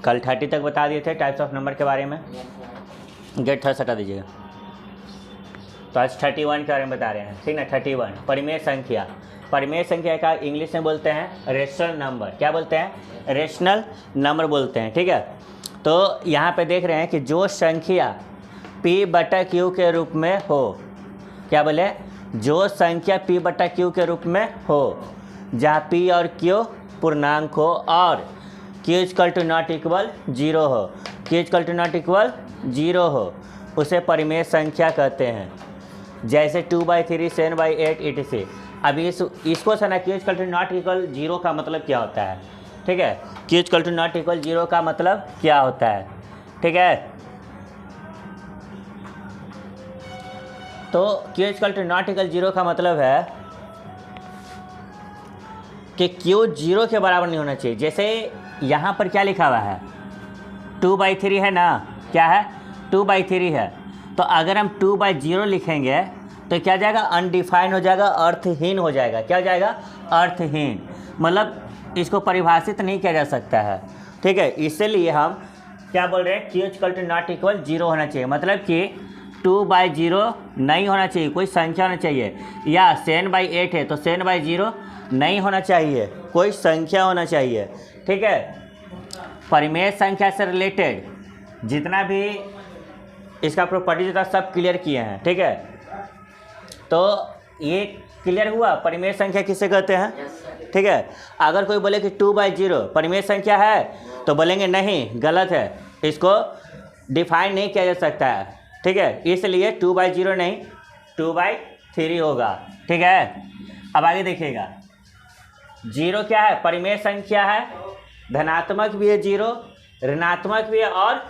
कल 30 तक बता दिए थे टाइप्स ऑफ नंबर के बारे में। गेट थर्ड हटा दीजिएगा। तो आज 31 के बारे में बता रहे हैं, ठीक ना। 31 परिमेय संख्या। परिमेय संख्या का इंग्लिश में बोलते हैं रेशनल नंबर। क्या बोलते हैं? रेशनल नंबर बोलते हैं, ठीक है। तो यहाँ पे देख रहे हैं कि जो संख्या P/Q के रूप में हो, क्या बोले? जो संख्या P/Q के रूप में हो, जहाँ P और Q पूर्णांक हो और Q = 0 हो, Q = 0 हो, उसे परिमेय संख्या कहते हैं। जैसे 2/3, 7/8 etc। अभी इसको से ना Q = 0 का मतलब क्या होता है, ठीक है। Q = 0 का मतलब क्या होता है, ठीक है। तो Q = 0 का मतलब है कि Q 0 के बराबर नहीं होना चाहिए। जैसे यहाँ पर क्या लिखा हुआ है? 2/3 है ना, क्या है? 2/3 है। तो अगर हम 2/0 लिखेंगे तो क्या जाएगा? अनडिफाइन हो जाएगा, अर्थहीन हो जाएगा। क्या हो जाएगा? अर्थहीन। मतलब इसको परिभाषित नहीं किया जा सकता है, ठीक है। इसलिए हम क्या बोल रहे हैं? Q = 0 होना चाहिए। मतलब कि 2/0 नहीं होना चाहिए, कोई संख्या होना चाहिए। या 7/8 है तो 7/0 नहीं होना चाहिए, कोई संख्या होना चाहिए, ठीक है। परिमेय संख्या से रिलेटेड जितना भी इसका प्रॉपर्टीज होता है सब क्लियर किए हैं, ठीक है। तो ये क्लियर हुआ परिमेय संख्या किसे कहते हैं, ठीक है। अगर कोई बोले कि 2/0 परिमेय संख्या है तो बोलेंगे नहीं, गलत है, इसको डिफाइन नहीं किया जा सकता है, ठीक है। इसलिए 2/0 नहीं 2/3 होगा, ठीक है। अब आगे देखिएगा, 0 क्या है? परिमेय संख्या है। धनात्मक भी है 0, ऋणात्मक भी है और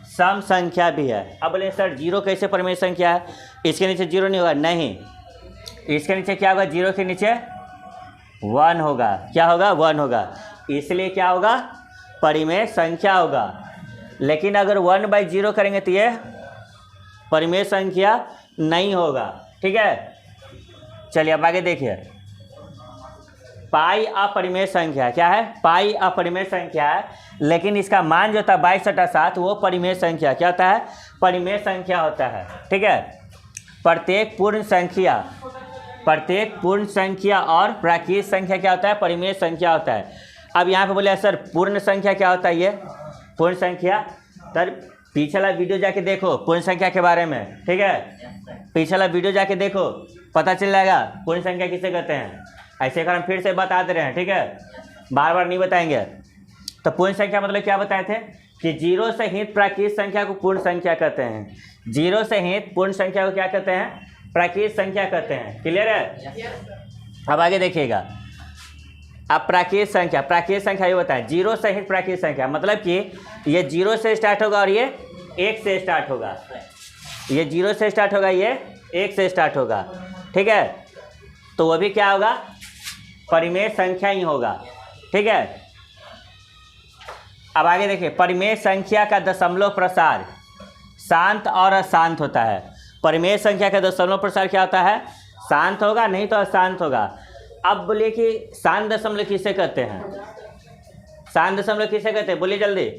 सम संख्या भी है। अब बोले सर 0 कैसे परिमेय संख्या है? इसके नीचे 0 नहीं होगा। नहीं, इसके नीचे क्या होगा? 0 के नीचे 1 होगा। क्या होगा? 1 होगा। इसलिए क्या होगा? परिमेय संख्या होगा। लेकिन अगर 1/0 करेंगे तो ये परिमेय संख्या नहीं होगा, ठीक है। चलिए अब आगे देखिए, पाई अपरिमेय संख्या। क्या है? पाई अपरिमेय संख्या है, लेकिन इसका मान जो था 22/7 वो परिमेय संख्या क्या होता है? परिमेय संख्या होता है, ठीक है। प्रत्येक पूर्ण संख्या और प्राकृत संख्या क्या होता है? परिमेय संख्या होता है। अब यहाँ पे बोले सर पूर्ण संख्या क्या होता है? ये पूर्ण संख्या, सर पिछला वीडियो जाके देखो पूर्ण संख्या के बारे में, ठीक है। पिछला वीडियो जाके देखो, पता चल जाएगा पूर्ण संख्या किसे कहते हैं। ऐसे कर हम फिर से बता दे रहे हैं, ठीक है, बार बार नहीं बताएंगे। तो पूर्ण संख्या मतलब क्या बताए थे कि 0 से हित प्राकृत संख्या को पूर्ण संख्या कहते हैं। 0 से हित पूर्ण संख्या को क्या कहते हैं? प्राकृत संख्या कहते हैं। क्लियर है? अब आगे देखिएगा, अब प्राकृत संख्या ये बताएं। 0 से हित प्राकृत संख्या मतलब कि ये 0 से स्टार्ट होगा और ये 1 से स्टार्ट होगा। ये 0 से स्टार्ट होगा, ये 1 से स्टार्ट होगा, ठीक है। तो वो भी क्या होगा? परिमेय संख्या ही होगा, ठीक है। अब आगे देखिए, परिमेय संख्या का दशमलव प्रसार शांत और अशांत होता है। परिमेय संख्या का दशमलव प्रसार क्या होता है? शांत होगा, नहीं तो अशांत होगा। अब बोलिए कि शांत दशमलव किसे कहते हैं? शांत दशमलव किसे कहते हैं? बोलिए जल्दी।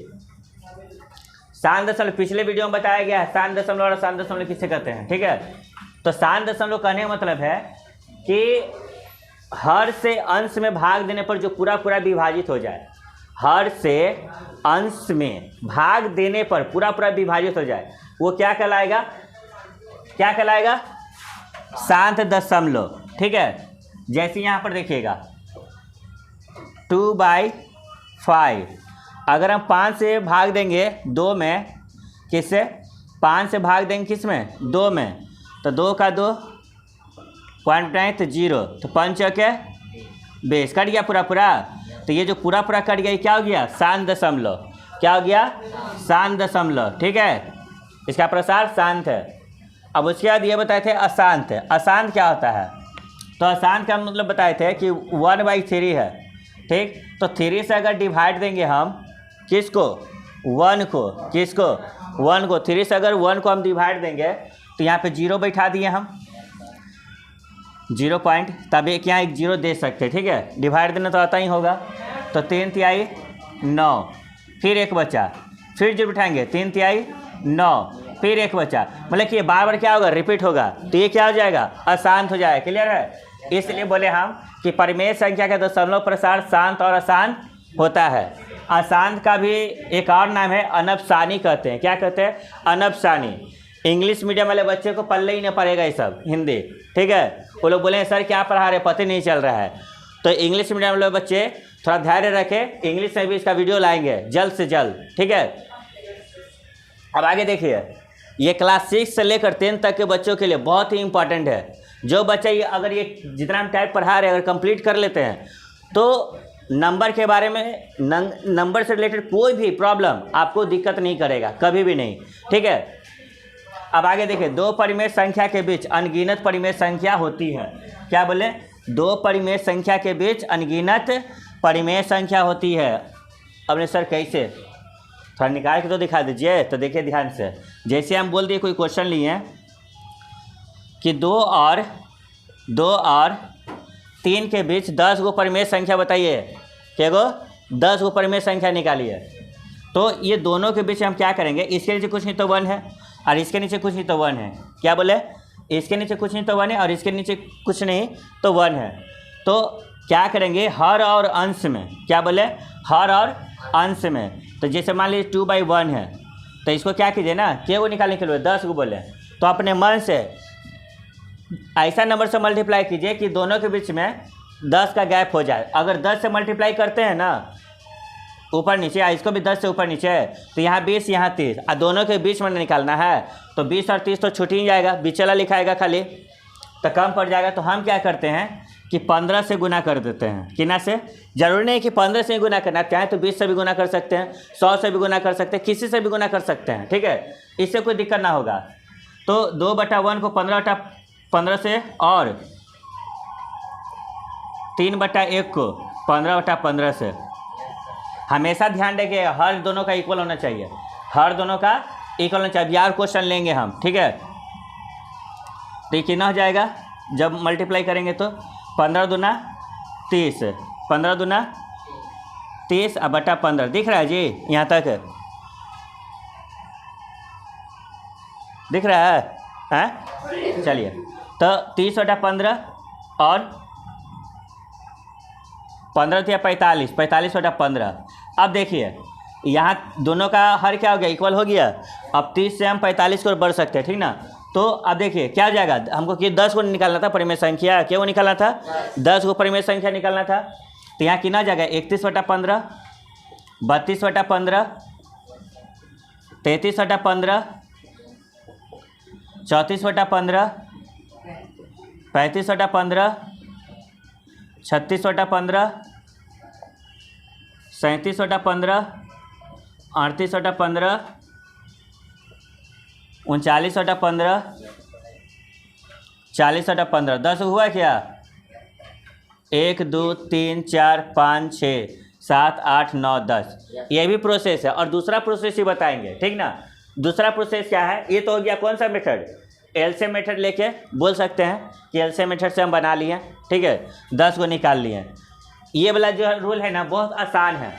शांत दशमलव पिछले वीडियो में बताया गया है, शांत दशमलव और अशांत दशमलव किसे कहते हैं, ठीक है। तो शांत दशमलव कहने का मतलब है कि हर से अंश में भाग देने पर जो पूरा पूरा विभाजित हो जाए, हर से अंश में भाग देने पर पूरा पूरा विभाजित हो जाए, वो क्या कहलाएगा? क्या कहलाएगा? शांत दशमलव, ठीक है। जैसे यहाँ पर देखिएगा 2/5, अगर हम 5 से भाग देंगे 2 में, किससे? 5 से भाग देंगे किस में? 2 में, तो 2 का 2 पॉइंट बनाए तो 0, तो 5 के 20 कट गया पूरा पूरा। तो ये जो पूरा पूरा कट गया ये क्या हो गया? शांत दशमलव। क्या हो गया? शांत दशमलव, ठीक है। इसका प्रसार शांत है। अब उसके बाद ये बताए थे अशांत। अशांत क्या होता है? तो अशांत का मतलब बताए थे कि 1/3 है, ठीक। तो 3 से अगर डिवाइड देंगे हम किसको? 1 को। किसको? 1 को। 3 से अगर 1 को हम डिवाइड देंगे तो यहाँ पे 0 बैठा दिए हम, 0 पॉइंट, तब एक यहाँ एक 0 दे सकते, ठीक है। डिवाइड देना तो आता ही होगा। तो 3 तिहाई 9, फिर एक बचा, फिर जीरो बिठाएंगे 3 तिहाई 9, फिर एक बचा, मतलब कि ये बार बार क्या होगा, रिपीट होगा, तो ये क्या हो जाएगा, अशांत हो जाएगा। क्लियर है? इसलिए बोले हम कि परिमेय संख्या का दशमलव प्रसार शांत और अशांत होता है। अशांत का भी एक और नाम है अनपसानी कहते हैं। क्या कहते हैं? अनपसानी। इंग्लिश मीडियम वाले बच्चे को पल्ले ही नहीं पड़ेगा ये सब हिंदी, ठीक है। वो लोग बोले सर क्या पढ़ा रहे, पता नहीं चल रहा है। तो इंग्लिश मीडियम वाले बच्चे थोड़ा धैर्य रखें, इंग्लिश में भी इसका वीडियो लाएंगे जल्द से जल्द, ठीक है। अब आगे देखिए, ये क्लास 6 से लेकर 10 तक के बच्चों के लिए बहुत ही इंपॉर्टेंट है। जो बच्चा ये अगर ये जितना हम टाइप पढ़ा रहे हैं अगर कंप्लीट कर लेते हैं तो नंबर के बारे में, नंबर से रिलेटेड कोई भी प्रॉब्लम आपको दिक्कत नहीं करेगा, कभी भी नहीं, ठीक है। अब आगे देखिए, दो परिमेय संख्या के बीच अनगिनत परिमेय संख्या होती है। क्या बोले? दो परिमेय संख्या के बीच अनगिनत परिमेय संख्या होती है। अब ने सर कैसे, थोड़ा निकाल के तो दिखा दीजिए। तो देखिए ध्यान से, जैसे हम बोल दिए कोई क्वेश्चन लिए कि 2 और 3 के बीच 10 गो परिमेय संख्या बताइए, क्या गो 10 गो परिमेय संख्या निकालिए। तो ये दोनों के बीच हम क्या करेंगे, इसके नीचे कुछ नहीं तो 1 है और इसके नीचे कुछ नहीं तो 1 है। क्या बोले? इसके नीचे कुछ नहीं तो 1 है और इसके नीचे कुछ नहीं तो 1 है। तो क्या करेंगे, हर और अंश में, क्या बोले, हर और अंश में। तो जैसे मान लीजिए 2/1 है, तो इसको क्या कीजिए ना, क्या वो निकालने के लिए 10 को बोले, तो अपने मन से ऐसा नंबर से मल्टीप्लाई कीजिए कि दोनों के बीच में 10 का गैप हो जाए। अगर 10 से मल्टीप्लाई करते हैं ना ऊपर नीचे, इसको भी 10 से ऊपर नीचे है, तो यहाँ 20 यहाँ 30 और दोनों के बीच में निकालना है, तो 20 और 30 तो छूट ही जाएगा, बीच वाला लिखाएगा खाली, तो कम पड़ जाएगा। तो हम क्या करते हैं कि 15 से गुना कर देते हैं। कितना से? जरूरी नहीं कि 15 से ही गुना करना, चाहे तो 20 से भी गुना कर सकते हैं, 100 से भी गुना कर सकते हैं, किसी से भी गुना कर सकते हैं, ठीक है, इससे कोई दिक्कत ना होगा। तो 2/1 को 15/15 से और 3/1 को 15/15 से। हमेशा ध्यान रखिए हर दोनों का इक्वल होना चाहिए, हर दोनों का इक्वल होना चाहिए। यार क्वेश्चन लेंगे हम, ठीक है। तो ये कितना हो जाएगा जब मल्टीप्लाई करेंगे, तो 15 दूना 30, 15 दूना 30 और बटा 15, दिख रहा है जी? यहाँ तक दिख रहा है? हैं? चलिए, तो 30/15 और 15 या 45, 45/15। अब देखिए यहाँ दोनों का हर क्या हो गया, इक्वल हो गया। अब 30 से हम 45 को बढ़ सकते हैं, ठीक ना। तो अब देखिए क्या हो जाएगा, हमको कि 10 को निकालना था परिमेय संख्या, क्या वो निकालना था, 10 को परिमेय संख्या निकालना था। तो यहाँ कितना जाएगा, 31/15, 32/15, 33/15, 34/15, 35/15, 36/15, 37/15, 38/15, 39/15, 40/15। 10 हुआ क्या? 1 2 3 4 5 6 7 8 9 10। ये भी प्रोसेस है और दूसरा प्रोसेस ही बताएंगे, ठीक ना। दूसरा प्रोसेस क्या है, ये तो हो गया कौन सा मेथड, एलसीएम मेथड लेके बोल सकते हैं कि एलसीएम मेथड से हम बना लिए, ठीक है, 10 को निकाल लिए। ये वाला जो रूल है ना बहुत आसान है,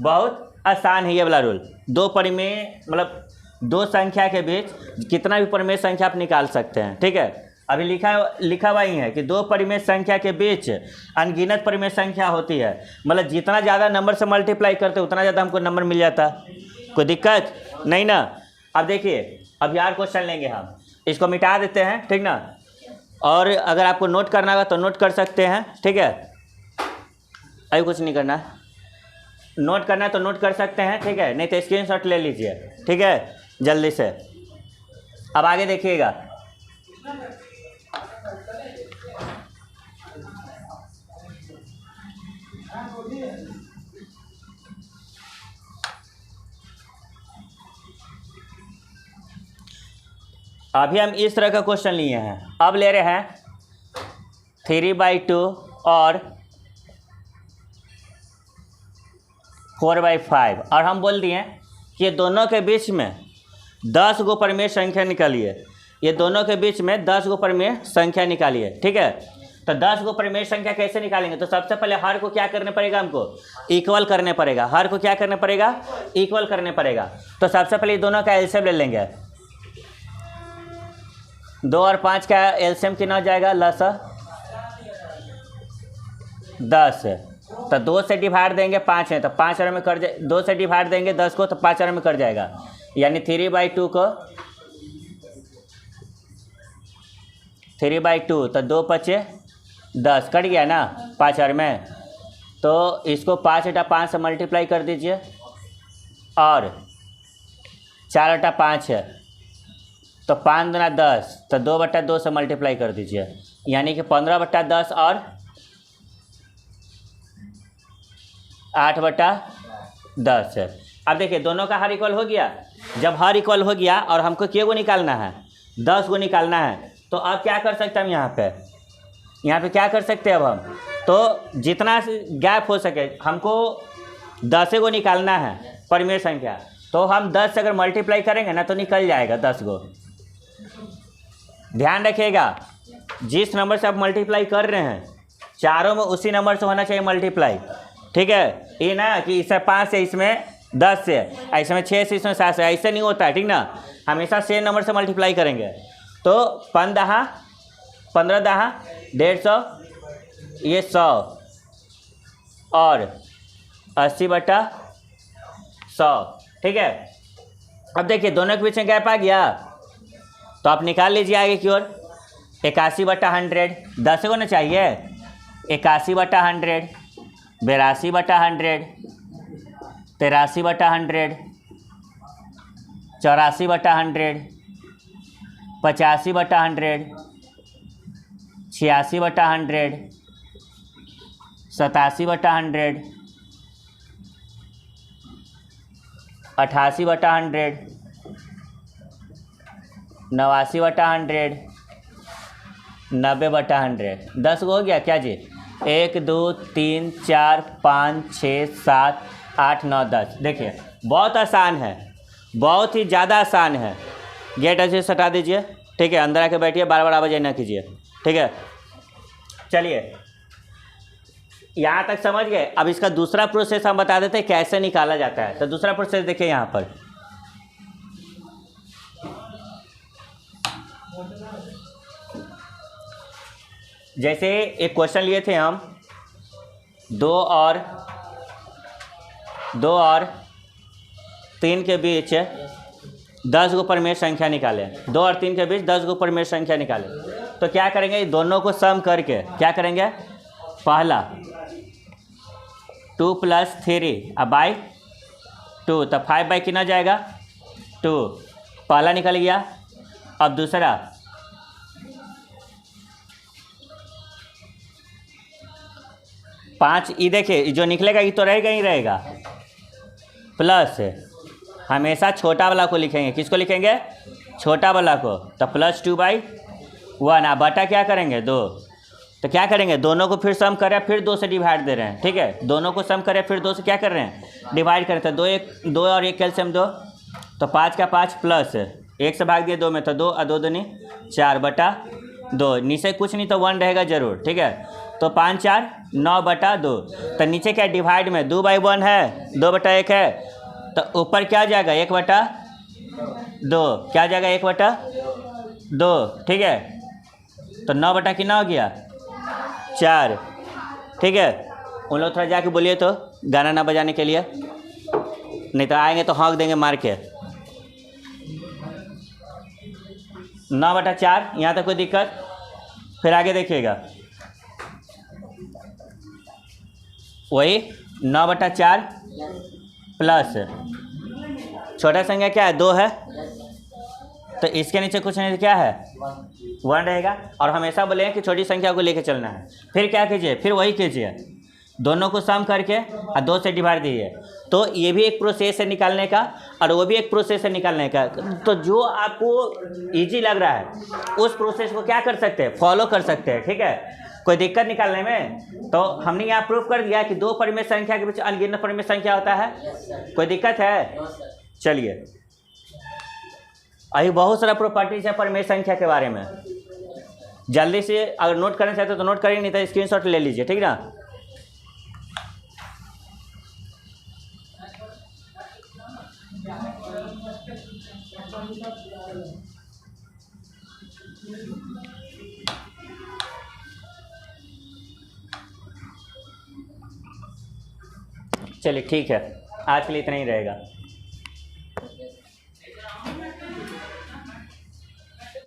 बहुत आसान है ये वाला रूल। दो परिमेय मतलब दो संख्या के बीच कितना भी परिमेय संख्या आप निकाल सकते हैं, ठीक है। अभी लिखा हुआ ही है कि दो परिमेय संख्या के बीच अनगिनत परिमेय संख्या होती है, मतलब जितना ज़्यादा नंबर से मल्टीप्लाई करते उतना ज़्यादा हमको नंबर मिल जाता, कोई दिक्कत नहीं ना। अब देखिए अब यार क्वेश्चन लेंगे हम, इसको मिटा देते हैं, ठीक ना। और अगर आपको नोट करना होगा तो नोट कर सकते हैं, ठीक है। अभी कुछ नहीं करना, नोट करना है तो नोट कर सकते हैं, ठीक है, नहीं तो स्क्रीनशॉट ले लीजिए, ठीक है, जल्दी से। अब आगे देखिएगा, अभी हम इस तरह का क्वेश्चन लिए हैं। अब ले रहे हैं 3/2 और 4/5 और हम बोल दिए कि दोनों के बीच में 10 गो परिमेय संख्या निकालिए, ये दोनों के बीच में 10 गो परिमेय संख्या निकालिए, ठीक है। तो 10 को परिमेय संख्या कैसे निकालेंगे? तो सबसे पहले हर को क्या करने पड़ेगा? हमको इक्वल करने पड़ेगा। हर को क्या करने पड़ेगा? इक्वल करने पड़ेगा। तो सबसे पहले दोनों का एलसीएम ले लेंगे। 2 और 5 का एलसीएम कितना हो जाएगा? लसा 10। तो 2 से डिवाइड देंगे 5 है तो 5 में कर जाए। 2 से डिवाइड देंगे 10 को तो 5 में कर जाएगा, यानी 3/2 को 3/2 तो 2 पचे 10 कट गया ना 5 में। तो इसको 5 × 5 से मल्टीप्लाई कर दीजिए और 4 × 5 है तो 5 दूना 10 तो 2/2 से मल्टीप्लाई कर दीजिए, यानी कि 15/10 और 8/10 है। अब देखिए दोनों का हर इक्वल हो गया। जब हर इक्वल हो गया और हमको क्या को निकालना है? 10 को निकालना है। तो अब क्या कर सकते हैं हम यहाँ पे क्या कर सकते हैं? अब हम तो जितना गैप हो सके हमको 10 को निकालना है परिमेय संख्या। तो हम 10 से अगर मल्टीप्लाई करेंगे ना तो निकल जाएगा 10 को। ध्यान रखिएगा जिस नंबर से आप मल्टीप्लाई कर रहे हैं चारों में उसी नंबर से होना चाहिए मल्टीप्लाई, ठीक है? ये ना कि इसमें 5 से इसमें 10 से, इसमें 6 से इसमें 7 से, ऐसे नहीं होता है, ठीक ना? हमेशा सेम नंबर से मल्टीप्लाई करेंगे। तो 15 150 ये 100 और 80/100, ठीक है? अब देखिए दोनों के बीच में गैप आ गया तो आप निकाल लीजिए आगे की ओर। 81/100 10 को ना चाहिए। 81/100 82/100 83/100 84/100 85/100 86/100 87/100 88/100 89/100 90/100। 10 हो गया क्या जी? 1 2 3 4 5 6 7 8 9 10। देखिए बहुत आसान है, बहुत ही ज़्यादा आसान है। गेट ऐसे हटा दीजिए, ठीक है? अंदर आके बैठिए, बार बार आवाज़ ना कीजिए, ठीक है? चलिए यहाँ तक समझ गए। अब इसका दूसरा प्रोसेस हम बता देते हैं कैसे निकाला जाता है। तो दूसरा प्रोसेस देखिए यहाँ पर। जैसे एक क्वेश्चन लिए थे हम 2 और 3 के बीच 10 को परिमेय संख्या निकालें। 2 और 3 के बीच 10 को परिमेय संख्या निकालें। तो क्या करेंगे? दोनों को सम करके क्या करेंगे? पहला 2 + 3/2 तो 5/, कितना जाएगा? 2। पहला निकल गया। अब दूसरा 5, ये देखिए जो निकलेगा ये तो रहेगा ही रहेगा, प्लस हमेशा छोटा वाला को लिखेंगे। किसको लिखेंगे? छोटा वाला को। तो +2/1 बटा क्या करेंगे? 2। तो क्या करेंगे? दोनों को फिर सम करें, फिर 2 से डिवाइड दे रहे हैं, ठीक है? दोनों को सम करें फिर 2 से क्या कर रहे हैं? डिवाइड करें। तो 2 और 1 कैल्शियम 2 तो 5 का 5 प्लस 1 से भाग दिए 2 में तो 2 और 2 दूनी 4/2। नीचे कुछ नहीं तो 1 रहेगा जरूर, ठीक है? तो 5 4 9/2। तो नीचे क्या डिवाइड में 2/1 है, 2/1 है, तो ऊपर क्या जाएगा? 1/2। क्या जाएगा? 1/2, ठीक है? तो 9 कितना हो गया? 4, ठीक है? उन लोग थोड़ा जाके बोलिए तो गाना ना बजाने के लिए, नहीं तो आएंगे तो हाँक देंगे मार के। 9/4, यहाँ तक कोई दिक्कत? फिर आगे देखिएगा वही 9/4 प्लस छोटा संख्या क्या है? 2 है, तो इसके नीचे कुछ नहीं, क्या है? 1 रहेगा। और हमेशा बोले कि छोटी संख्या को लेके चलना है। फिर क्या कीजिए? फिर वही कीजिए, दोनों को सम करके और 2 से डिवाइड दीजिए। तो ये भी एक प्रोसेस है निकालने का और वो भी एक प्रोसेस है निकालने का। तो जो आपको इजी लग रहा है उस प्रोसेस को क्या कर सकते हैं? फॉलो कर सकते हैं, ठीक है? कोई दिक्कत निकालने में? तो हमने यहाँ प्रूफ कर दिया कि 2 परिमेय संख्या के बीच अनगिनत परिमेय संख्या होता है। कोई दिक्कत है? चलिए अभी बहुत सारा प्रॉपर्टीज है परिमेय संख्या के बारे में। जल्दी से अगर नोट करना चाहते हो तो नोट करिए, नहीं तो स्क्रीनशॉट ले लीजिए, ठीक ना। चलिए ठीक है, आज के लिए इतना ही रहेगा।